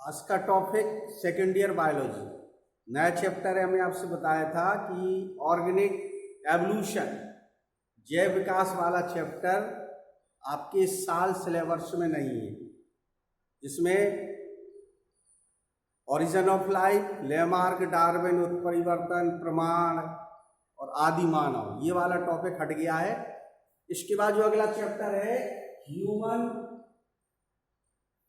आज का topic second year biology नया चैप्टर है। हमने आपसे बताया था कि ऑर्गेनिक एवोल्यूशन जैव विकास वाला चैप्टर आपके इस साल सिलेबस में नहीं है, जिसमें origin of life, Lamarck, Darwin, उत्परिवर्तन, प्रमाण और आदि मानव, ये वाला टॉपिक हट गया है। इसके बाद जो अगला चैप्टर है human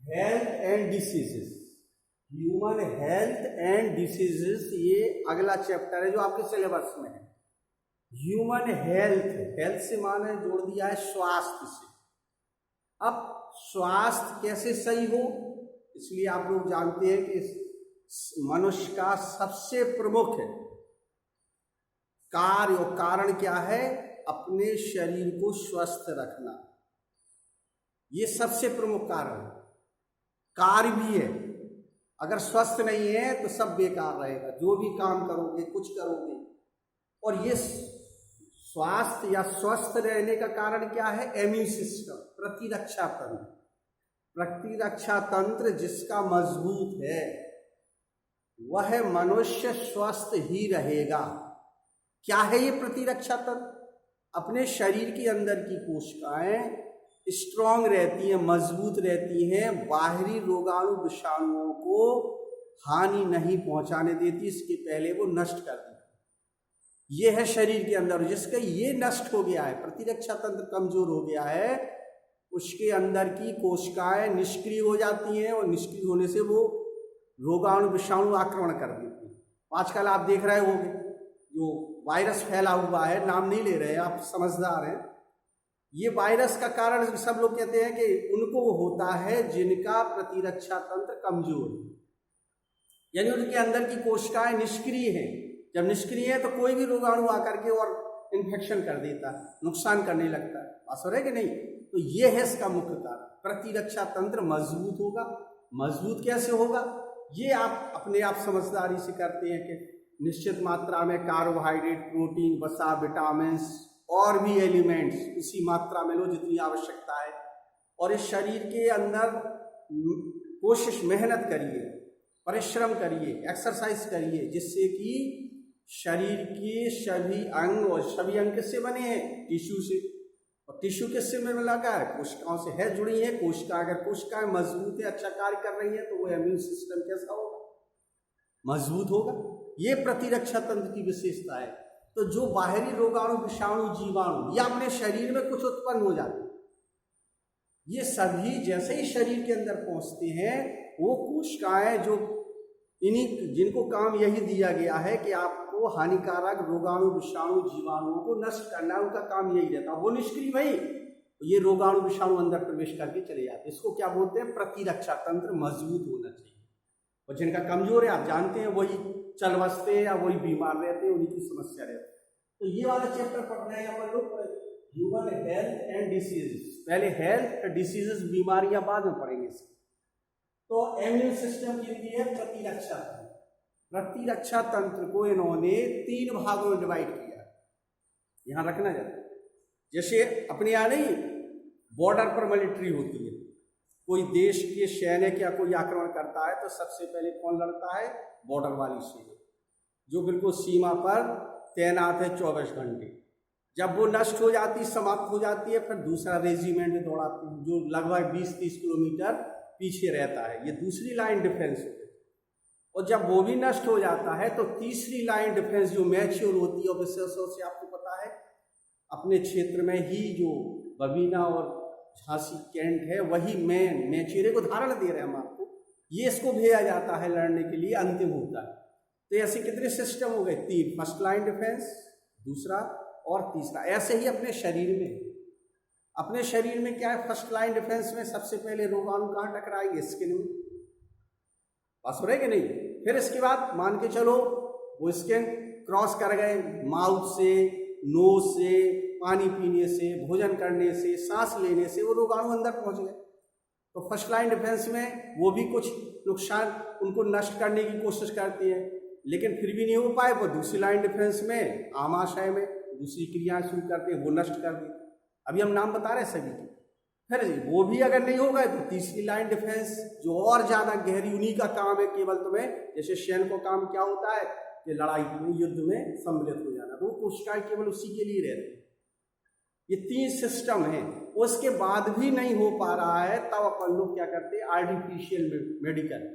health and diseases, human health and diseases, ये अगला चैप्टर है जो आपके सिलेबस में है। ह्यूमन हेल्थ, हेल्थ से माने जोड़ दिया है स्वास्थ्य से। अब स्वास्थ्य कैसे सही हो, इसलिए आप लोग जानते हैं कि मनुष्य का सबसे प्रमुख कार्य और कारण क्या है? अपने शरीर को स्वस्थ रखना। ये सबसे प्रमुख कारण है, कार्य भी है। अगर स्वस्थ नहीं है तो सब बेकार रहेगा, जो भी काम करोगे कुछ करोगे। और ये स्वास्थ्य या स्वस्थ रहने का कारण क्या है? इम्यून सिस्टम, प्रतिरक्षा तंत्र। प्रतिरक्षा तंत्र जिसका मजबूत है वह मनुष्य स्वस्थ ही रहेगा। क्या है ये प्रतिरक्षा तंत्र? अपने शरीर के अंदर की कोशिकाएं स्ट्रांग रहती हैं, मजबूत रहती हैं, बाहरी रोगाणु विषाणुओं को हानि नहीं पहुंचाने देती, इसके पहले वो नष्ट कर देती। ये है शरीर के अंदर। जिसका ये नष्ट हो गया है, प्रतिरक्षा तंत्र कमजोर हो गया है, उसके अंदर की कोशिकाएं निष्क्रिय हो जाती हैं और निष्क्रिय होने से वो रोगाणु विषाणु आक्रमण कर देती हैं। आजकल आप देख रहे होंगे जो वायरस फैला हुआ है, नाम नहीं ले रहे, आप समझदार हैं। ये वायरस का कारण सब लोग कहते हैं कि उनको होता है जिनका प्रतिरक्षा तंत्र कमजोर है, यानी उनके अंदर की कोशिकाएं निष्क्रिय हैं। जब निष्क्रिय है तो कोई भी रोगाणु आकर के और इन्फेक्शन कर देता है, नुकसान करने लगता है। बात है कि नहीं? तो ये है इसका मुख्य कारण। प्रतिरक्षा तंत्र मजबूत होगा। मजबूत कैसे होगा? ये आप अपने आप समझदारी से करते हैं कि निश्चित मात्रा में कार्बोहाइड्रेट, प्रोटीन, वसा, विटामिन और भी एलिमेंट्स उसी मात्रा में लो जितनी आवश्यकता है। और इस शरीर के अंदर कोशिश, मेहनत करिए, परिश्रम करिए, एक्सरसाइज करिए, जिससे कि शरीर के सभी अंग, और सभी अंग किससे बने हैं? टिश्यू से। और टिश्यू किससे में लगा है? कोशिकाओं से है, जुड़ी है। कोशिका, अगर कोशिकाएं मजबूत है, अच्छा कार्य कर रही है, तो वो इम्यून सिस्टम कैसा होगा? मजबूत होगा। ये प्रतिरक्षा तंत्र की विशेषता है। तो जो बाहरी रोगाणु, विषाणु, जीवाणु या अपने शरीर में कुछ उत्पन्न हो जाते, ये सभी जैसे ही शरीर के अंदर पहुंचते हैं, वो कोशिकाएं जो इन्हीं, जिनको काम यही दिया गया है कि आपको हानिकारक रोगाणु, विषाणु, जीवाणुओं को नष्ट करना, उनका काम यही रहता है। वो निष्क्रिय भाई, ये रोगाणु विषाणु अंदर प्रवेश करके चले जाते। इसको क्या बोलते हैं? प्रतिरक्षा तंत्र मजबूत होना चाहिए। और जिनका कमजोर है, आप जानते हैं, वही चल बसते हैं या वही बीमार रहते हैं, उनकी समस्या रहती है। तो ये वाला चैप्टर पढ़ रहे हैं अपन लोग, ह्यूमन हेल्थ एंड डिसीजेस। पहले हेल्थ, डिसीजेस, बीमारियां बाद में पढ़ेंगे इसको। तो इम्यून सिस्टम के लिए प्रतिरक्षा तंत्र। प्रतिरक्षा तंत्र को इन्होंने 3 भागों में डिवाइड किया। यहां रखना जाता, जैसे अपने यहाँ नहीं बॉर्डर पर मिलिट्री होती है, कोई देश के सैनिक या कोई आक्रमण करता है तो सबसे पहले कौन लड़ता है? बॉर्डर वाली सेना, जो बिल्कुल सीमा पर तैनात है 24 घंटे। जब वो नष्ट हो जाती, समाप्त हो जाती है, फिर दूसरा रेजिमेंट दौड़ाती है जो लगभग 20-30 किलोमीटर पीछे रहता है। ये दूसरी लाइन डिफेंस है। और जब वो भी नष्ट हो जाता है तो तीसरी लाइन डिफेंस जो मैच्योर होती है, और विशेषतौर से आपको पता है अपने क्षेत्र में ही जो बबीना और झांसी कैंट है, वही मैच्योर को धारण दे रहे हैं हम आपको, ये इसको भेजा जाता है लड़ने के लिए, अंतिम होता है। तो ऐसे कितने सिस्टम हो गए? 3। फर्स्ट लाइन डिफेंस, दूसरा और तीसरा। ऐसे ही अपने शरीर में, अपने शरीर में क्या है? फर्स्ट लाइन डिफेंस में सबसे पहले रोगाणु कहाँ टकराएंगे? स्किन में। बस हो रहे कि नहीं? फिर इसके बाद मान के चलो वो स्किन क्रॉस कर गए, माउथ से, नोज से, पानी पीने से, भोजन करने से, सांस लेने से वो रोगाणु अंदर पहुंच गए। तो फर्स्ट लाइन डिफेंस में वो भी कुछ नुकसान, उनको नष्ट करने की कोशिश करती है, लेकिन फिर भी नहीं हो पाए। वो दूसरी लाइन डिफेंस में, आमाशय में दूसरी क्रियाएं शुरू करते हैं, वो नष्ट कर देते। अभी हम नाम बता रहे हैं सभी की। फिर वो भी अगर नहीं होगा तो तीसरी लाइन डिफेंस जो और ज्यादा गहरी, उन्हीं का काम है केवल तुम्हें, जैसे सैन्य को काम क्या होता है कि लड़ाई में, युद्ध में सम्मिलित हो जाना, तो वो कोशिकाएं केवल उसी के लिए रहती है। ये 3 सिस्टम है। उसके बाद भी नहीं हो पा रहा है, तब अपन लोग क्या करते हैं, आर्टिफिशियल मेडिकल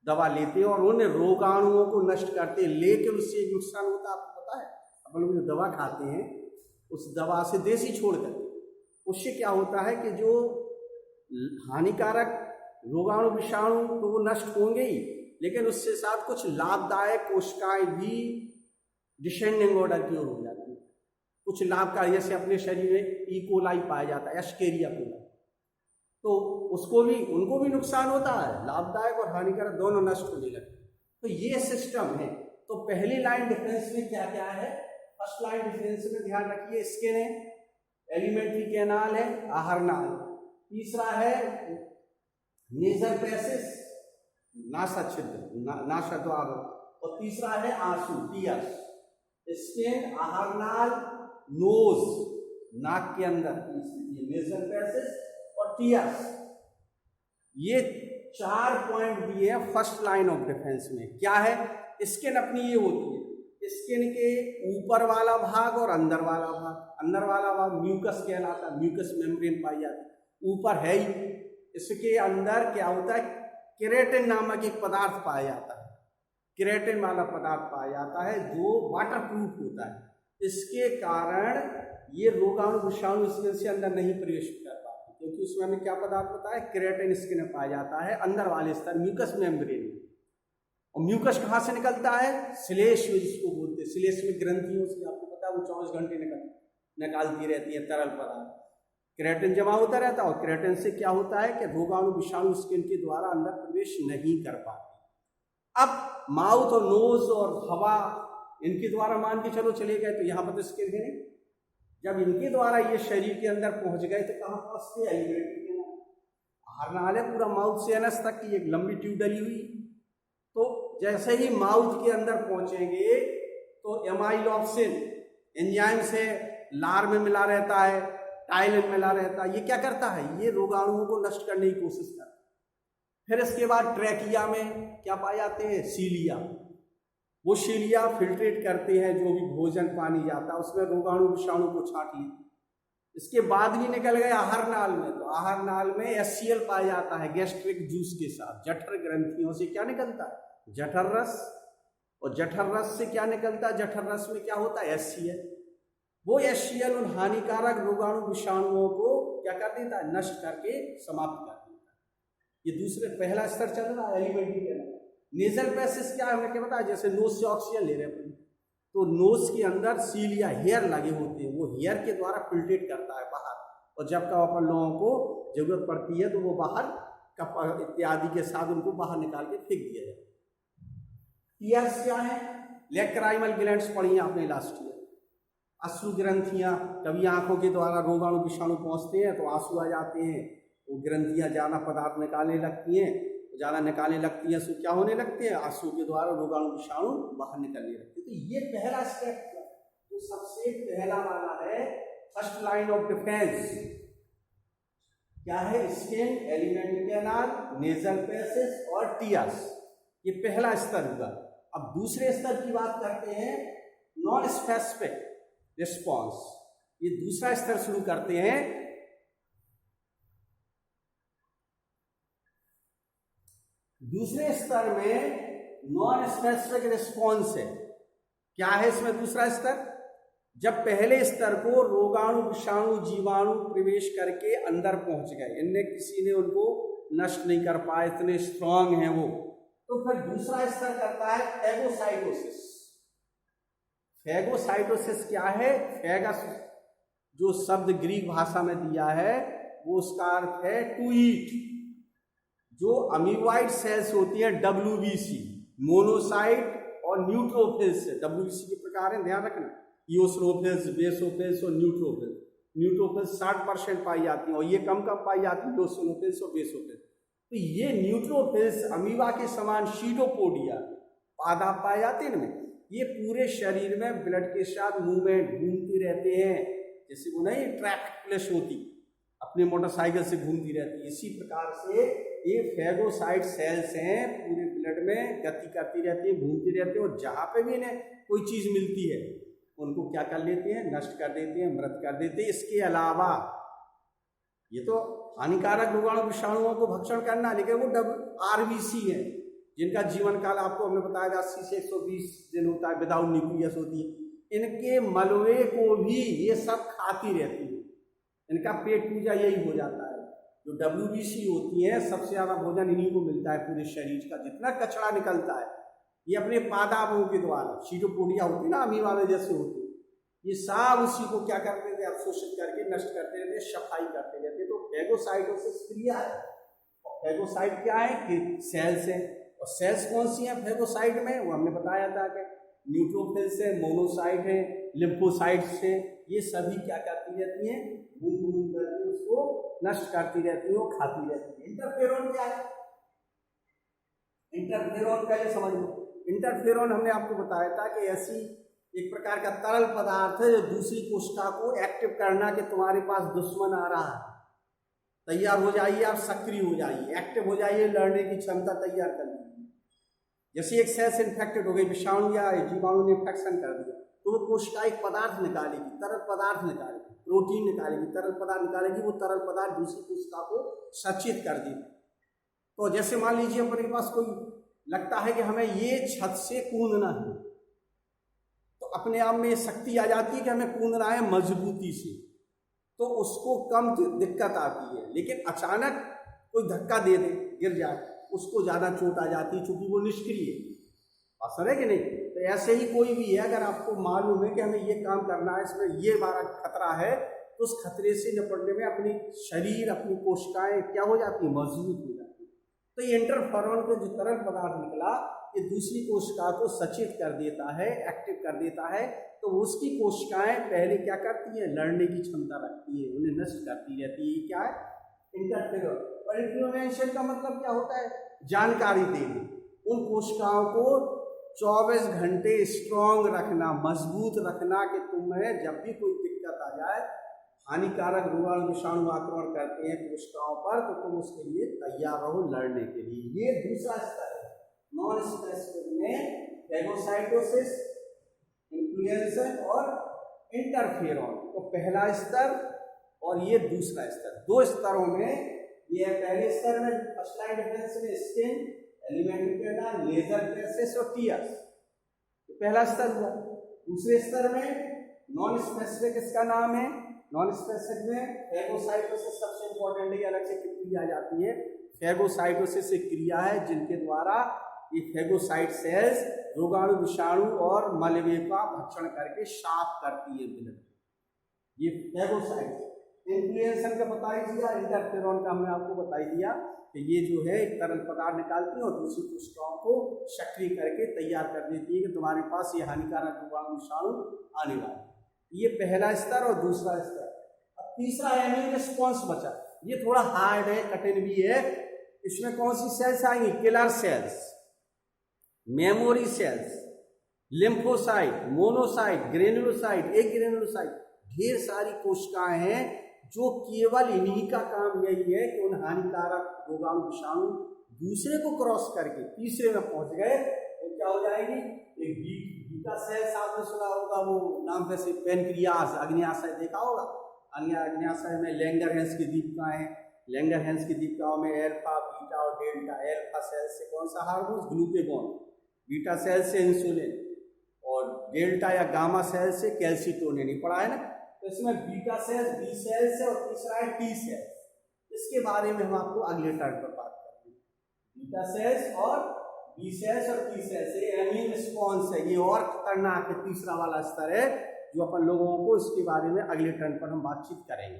दवा लेते हैं और उन रोगाणुओं को नष्ट करते हैं। लेकिन उससे एक नुकसान होता है, आपको पता है, अपन लोग जो दवा खाते हैं उस दवा से, देसी छोड़ करके, उससे क्या होता है कि जो हानिकारक रोगाणु विषाणु तो वो नष्ट होंगे ही, लेकिन उससे साथ कुछ लाभदायक कोशिकाएं भी डिसेंडिंग ऑर्डर की ओर हो जाती है। कुछ लाभकारी, जैसे अपने शरीर में इकोलाई पाया जाता है, एस्केरिया कोलाई, तो उसको भी, उनको भी नुकसान होता है, लाभदायक और हानिकारक दोनों नष्ट होने लगते हैं। तो ये सिस्टम है। तो पहली लाइन डिफेंस में क्या क्या है? फर्स्ट लाइन डिफेंस में ध्यान रखिए, स्किन है, एलिमेंट्री कैनाल है, आहार नाल, तीसरा है नेजल पैसेज, नासा छिद्र, नासा द्वार, और तीसरा है आंसू, टीयर्स। स्किन, आहार नाल, नोज, नाक के अंदर नेजल पैसेज और टीयर्स, ये 4 पॉइंट दिए हैं फर्स्ट लाइन ऑफ डिफेंस में। क्या है? स्किन अपनी ये होती है, स्किन के ऊपर वाला भाग और अंदर वाला भाग। अंदर वाला भाग म्यूकस कहलाता है, म्यूकस मेम्ब्रेन पाई जाती है, ऊपर है ही। इसके अंदर क्या होता है, केराटिन नामक एक पदार्थ पाया जाता है, केराटिन वाला पदार्थ पाया जाता है जो वाटर प्रूफ होता है। इसके कारण ये रोगाणु विषाणु स्किन से अंदर नहीं प्रवेश कर पाते, क्योंकि उसमें हमें क्या पदार्थ पता है, केराटिन स्किन में पाया जाता है, अंदर वाले स्तर म्यूकस मेम्ब्रेन में। और म्यूकस कहाँ से निकलता है? श्लेष्म जिसको बोलते हैं, श्लेष्म में ग्रंथियों से, आपको पता है वो 24 घंटे निकालती रहती है तरल पदार्थ, केराटिन जमा होता रहता है। और केराटिन से क्या होता है कि रोगाणु विषाणु स्किन के द्वारा अंदर प्रवेश नहीं कर पाते। अब माउथ और नोज और हवा, इनके द्वारा मान के चलो चले गए, तो यहाँ पर तो स्किन है। जब इनके द्वारा ये शरीर के अंदर पहुंच गए तो कहाँ पहुंचते हैं? एलिमेंट्री कैनाल, आहार नाल है, पूरा माउथ से एनस तक की एक लंबी ट्यूब डली हुई। तो जैसे ही माउथ के अंदर पहुंचेंगे तो एमाइलोक्सिन एंजाइम से लार में मिला रहता है, टाइलिन मिला रहता है, ये क्या करता है, ये रोगाणुओं को नष्ट करने की कोशिश करता है। फिर इसके बाद ट्रैकिया में क्या पाए जाते हैं? सीलिया। वो सीलिया फिल्ट्रेट करते हैं जो भी भोजन पानी जाता है, उसमें रोगाणु विषाणु को छांट लेते। इसके बाद भी निकल गए आहार नाल में, तो आहार नाल में HCl पाया जाता है गैस्ट्रिक जूस के साथ। जठर ग्रंथियों से क्या निकलता है? जठर रस। और जठर रस से क्या निकलता है? जठर रस में क्या होता है? HCl। वो HCl उन हानिकारक रोगाणु विषाणुओं को क्या कर देता है? नष्ट करके समाप्त कर देता है। ये दूसरे, पहला स्तर चल रहा है एलिमेंट्री कैनाल। नेजल पैसेज क्या है, हमने क्या बताया, जैसे नोज से ऑक्सीजन ले रहे हैं, तो नोज के अंदर सील या हेयर लगे होते हैं, वो हेयर के द्वारा फिल्ट्रेट करता है बाहर, और जब का अपन लोगों को जरूरत पड़ती है तो वो बाहर कप इत्यादि के साथ उनको बाहर निकाल के फेंक दिया जाता है। ईयर्स क्या है? लैक्राइमल ग्लैंड्स पढ़ी आपने लास्ट ईयर। अश्रु ग्रंथियां, कभी आंखों के द्वारा रोगाणु विषाणु पहुंचते हैं तो आंसू आ जाते हैं, वो ग्रंथियां ज्यादा पदार्थ निकालने लगती हैं, ज़्यादा निकालने लगती है, सो क्या होने लगते हैं? आंसू के द्वारा रोगाणु विषाणु बाहर निकलने लगते हैं। तो ये पहला स्टेप जो सबसे पहला वाला है फर्स्ट लाइन ऑफ डिफेंस, क्या है? Skin, alimentary canal, nasal passage और टीयर्स, ये पहला स्तर हुआ। अब दूसरे स्तर की बात करते हैं, नॉन स्पेसिफिक रिस्पॉन्स। ये दूसरा स्तर शुरू करते हैं। दूसरे स्तर में नॉन स्पेसिफिक रिस्पॉन्स है। क्या है इसमें दूसरा स्तर? जब पहले स्तर को रोगाणु विषाणु जीवाणु प्रवेश करके अंदर पहुंच गए, इनने किसी ने उनको नष्ट नहीं कर पाए, इतने स्ट्रांग हैं वो, तो फिर दूसरा स्तर करता है फैगोसाइटोसिस। फैगोसाइटोसिस क्या है? फैगस जो शब्द ग्रीक भाषा में दिया है वो उसका अर्थ है टू ईट। जो अमीबाइड सेल्स होती है WBC, मोनोसाइट और न्यूट्रोफिल्स, WBC के प्रकार हैं, ध्यान रखना, ईओसिनोफिल्स, बेसोफिल्स और न्यूट्रोफिल्स। न्यूट्रोफिल्स 60% पाई जाती हैं और ये कम पाई जाती है, ईओसिनोफिल्स और बेसोफिल्स। तो ये न्यूट्रोफिल्स अमीबा के समान शीटोपोडिया पादा पाए जाते हैं इनमें। ये पूरे शरीर में ब्लड के साथ मूवमेंट घूमती रहते हैं, जैसे वो नहीं ट्रैक प्लस होती। अब अपनी मोटरसाइकिल से घूमती रहती है। इसी प्रकार से ये फेगोसाइट सेल्स हैं, पूरे ब्लड में गति करती रहती है, घूमती रहती है, और जहाँ पे भी इन्हें कोई चीज़ मिलती है उनको क्या कर लेते हैं, नष्ट कर देते हैं, मृत कर देते हैं। इसके अलावा ये तो हानिकारक रोगाणु विषाणुओं को भक्षण करना, लेकिन वो RBC है जिनका जीवन काल आपको हमने बताया 80 से 120 दिन होता है, विदाउट न्यूक्लियस होती है। इनके मलबे को भी ये सब खाती रहती है, इनका पेट पूजा यही हो जाता है। जो WBC होती है, सबसे ज़्यादा भोजन इन्हीं को मिलता है पूरे शरीर का, जितना कचरा निकलता है ये अपने पादापों के द्वारा, सीटोपोडिया होती है ना, अमीबा में जैसे होती है, ये सब उसी को क्या करते थे, अवशोषित करके नष्ट करते रहते, सफाई करते रहते। तो फेगोसाइटोसिस क्रिया है। और फेगोसाइट क्या है कि सेल्स है, और सेल्स कौन सी हैं फेगोसाइट में, वो हमने बताया था कि न्यूट्रोफिल्स है, मोनोसाइट है, लिम्फोसाइट्स है। ये सभी क्या करती रहती हैं, घूम करके उसको नष्ट करती रहती है, वो खाती रहती है। इंटरफेरोन क्या है, इंटरफेरोन का ये समझ लो। इंटरफेरोन हमने आपको बताया था कि ऐसी एक प्रकार का तरल पदार्थ है जो दूसरी कोशिका को एक्टिव करना कि तुम्हारे पास दुश्मन आ रहा है, तैयार हो जाइए, आप सक्रिय हो जाइए, एक्टिव हो जाइए, लड़ने की क्षमता तैयार कर लीजिए। जैसे एक सेल से इन्फेक्टेड हो गई, विषाणु या जीवाणु ने इन्फेक्शन कर दिया, तो वो कोशिका एक पदार्थ निकालेगी, तरल पदार्थ निकालेगी, प्रोटीन निकालेगी, तरल पदार्थ निकालेगी, वो तरल पदार्थ दूसरी कोशिका को सचेत कर देगी। तो जैसे मान लीजिए अपने पास कोई लगता है कि हमें ये छत से कूदना है, तो अपने आप में शक्ति आ जाती है कि हमें कूदना है मजबूती से, तो उसको कम दिक्कत आती है। लेकिन अचानक कोई धक्का दे दे, गिर जाए, उसको ज़्यादा चोट आ जाती है, चूंकि वो निष्क्रिय है। असर है कि नहीं? तो ऐसे ही कोई भी है, अगर आपको मालूम है कि हमें ये काम करना है, इसमें ये हमारा खतरा है, तो उस खतरे से निपटने में अपनी शरीर, अपनी कोशिकाएं क्या हो जाती है, मजबूत हो जाती है। तो ये इंटरफेरोन का जो तरल पदार्थ निकला, ये दूसरी कोशिका को सचेत कर देता है, एक्टिव कर देता है। तो उसकी कोशिकाएं पहले क्या करती है, लड़ने की क्षमता रखती है, उन्हें नष्ट करती रहती है। क्या है, इंटरफेरोन। और इन्फ्लेमेशन का मतलब क्या होता है, जानकारी देना, उन कोशिकाओं को 24 घंटे स्ट्रांग रखना, मजबूत रखना, कि तुम्हें जब भी कोई दिक्कत आ जाए, हानिकारक रोगाणु विषाणु आक्रमण करते हैं कोशिकाओं पर, तो तुम उसके लिए तैयार रहो लड़ने के लिए। ये दूसरा स्तर है। नॉन स्पेसिफिक में फेगोसाइटोसिस, इन्फ्लुएंसन और इंटरफेरोन, तो पहला स्तर और ये दूसरा स्तर, दो स्तरों में। ये पहले स्तर में फर्स्ट लाइन डिफरेंस में स्किन, एलिमेंट लेजर प्रेसेस और टीयर्स, तो पहला स्तर हुआ। दूसरे स्तर में नॉन स्पेसिफिक, इसका नाम है नॉन स्पेसिफिक में फेगोसाइटोसिस सबसे इंपॉर्टेंट है, अलग से क्रिया जाती है। फेगोसाइटोसिस एक क्रिया है जिनके द्वारा ये फेगोसाइट सेल्स रोगाणु विषाणु और मलबे का भक्षण करके साफ करती है ब्लड, ये फेगोसाइट। इन्फ्लुएंसन का बता ही दिया, इंटरफेरोन का हमने आपको बता ही दिया कि ये जो है एक तरल पदार्थ निकालती है और दूसरी कोशिकाओं को सक्रिय करके तैयार कर देती है कि तुम्हारे पास ये हानिकारक रोगाणु विषाणु आने वाले। ये पहला स्तर और दूसरा स्तर। अब तीसरा इम्यून रिस्पॉन्स बचा, ये थोड़ा हार्ड है, कठिन भी है। इसमें कौन सी सेल्स आएंगी, killer cells, memory cells, lymphocyte, monocyte, granulocyte, एक ग्रेनुलोसाइट, ढेर सारी कोशिकाएं हैं जो केवल इन्हीं का काम यही है कि उन हानिकारक रोगाणु विषाणु दूसरे को क्रॉस करके तीसरे में पहुंच गए तो क्या हो जाएगी, एक बीटा सेल्स आपने सुना होगा, वो नाम कैसे, पेनक्रियास, अग्न्याशय देखा होगा। अग्न्याशय में लैंगरहैंस की दीपिकाएं, लैंगरहैंस की दीपिकाओं में अल्फा, बीटा और डेल्टा। अल्फा सेल से कौन सा हार्मोन, ग्लूकेगॉन, बीटा सेल से इंसुलिन, और डेल्टा या गामा सेल से कैल्सिटोनिन, पढ़ा है ना। तो इसमें बीटा सेल्स, बी सेल्स है, और तीसरा है टी सेल्स। इसके बारे में हम आपको अगले टर्न पर बात करेंगे। बीटा सेल्स और बी सेल्स और टी सेल्स, ये इम्यून रिस्पॉन्स है, ये और खतरनाक है, तीसरा वाला स्तर है जो अपन लोगों को इसके बारे में अगले टर्न पर हम बातचीत करेंगे।